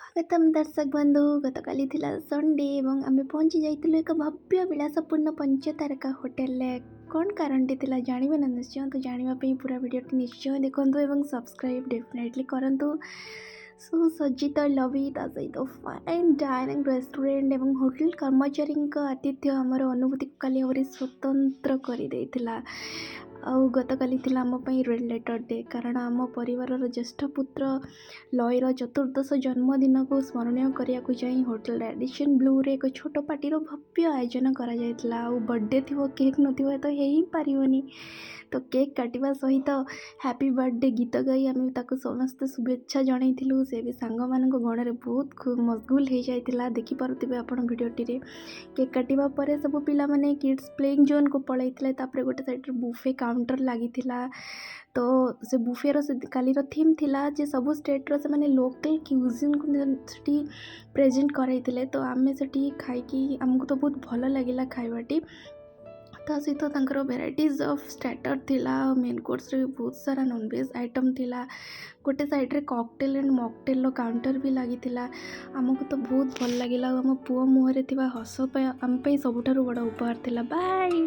स्वागतम दर्शक बंधु गतकाली थिला संडे एवं आमे पहुंची जाइतिलु एक भव्य विलासपूर्ण पंचतारका होटेल रे कौन कारणटी थिला जानिबे ना निश्चय तो जानिबा पई पूरा वीडियोटी निश्चय देखंतु एवं सब्सक्राइब डेफिनेटली करंतु। सुसज्जित लॉबी ता सहित फाइन डाइनिंग रेस्टोरेंट एवं होटल कर्मचारी आतिथ्य आमर अनुभूति काली भाବରେ स्वतंत्र କରି ଦେଇଥିଲା। ଆଉ ଗତକାଲି ଥିଲା ଆମ ପାଇଁ ରେଡ୍ ଲେଟର୍ ଡେ କାରଣ ଆମ ପରିବାରର ଜ୍ୟେଷ୍ଠ ପୁତ୍ର ଲୟର ଚତୁର୍ଦ୍ଦଶ ଜନ୍ମଦିନକୁ ସ୍ମରଣୀୟ କରିବାକୁ ଯାଇ ହୋଟେଲ ରାଡିସନ୍ ବ୍ଲୁରେ ଏକ ଛୋଟ ପାର୍ଟିର ଭବ୍ୟ ଆୟୋଜନ କରାଯାଇଥିଲା। ଆଉ ବର୍ଥଡେ ଥିବ କେକ୍ ନଥିବ ତ ହେଇ ହିଁ ପାରିବନି। ତ କେକ୍ କାଟିବା ସହିତ ହ୍ୟାପି ବର୍ଥଡେ ଗୀତ ଗାଇ ଆମେ ତାକୁ ସମସ୍ତେ ଶୁଭେଚ୍ଛା ଜଣାଇଥିଲୁ। ସେ ବି ସାଙ୍ଗମାନଙ୍କ ଗଣରେ ବହୁତ ମସଗୁଲ ହେଇଯାଇଥିଲା, ଦେଖିପାରୁଥିବେ ଆପଣ ଭିଡ଼ିଓଟିରେ। କେକ୍ କାଟିବା ପରେ ସବୁ ପିଲାମାନେ କିड्स ପ୍ଲେଇଂ ଜୋନ୍କୁ ପଳାଇଥିଲେ। ତାପରେ ଗୋଟେ ସାଇଡ଼୍ରେ ବୁଫେ କାଉଣ୍ଟର ଲାଗିଥିଲା। ତ ସେ ବୁଫେର କାଲିର ଥିମ୍ ଥିଲା ଯେ ସବୁ ଷ୍ଟେଟ୍ର ସେମାନେ ଲୋକାଲ୍ କ୍ୟୁଜିନ୍କୁ ସେଠି ପ୍ରେଜେଣ୍ଟ କରାଇଥିଲେ। ତ ଆମେ ସେଠି ଖାଇକି ଆମକୁ ତ ବହୁତ ଭଲ ଲାଗିଲା ଖାଇବାଟି। ତା ସହିତ ତାଙ୍କର ଭେରାଇଟିଜ୍ ଅଫ୍ ଷ୍ଟାର୍ଟର ଥିଲା। ମେନ୍ କୋର୍ସରେ ବି ବହୁତ ସାରା ନନଭେଜ୍ ଆଇଟମ୍ ଥିଲା। ଗୋଟେ ସାଇଡ଼୍ରେ କକଟେଲ୍ ଆଣ୍ଡ ମକଟେଲ୍ର କାଉଣ୍ଟର ବି ଲାଗିଥିଲା। ଆମକୁ ତ ବହୁତ ଭଲ ଲାଗିଲା। ଆଉ ଆମ ପୁଅ ମୁହଁରେ ଥିବା ହସ ପାଇଁ ଆମ ପାଇଁ ସବୁଠାରୁ ବଡ଼ ଉପହାର ଥିଲା। ବାଏ।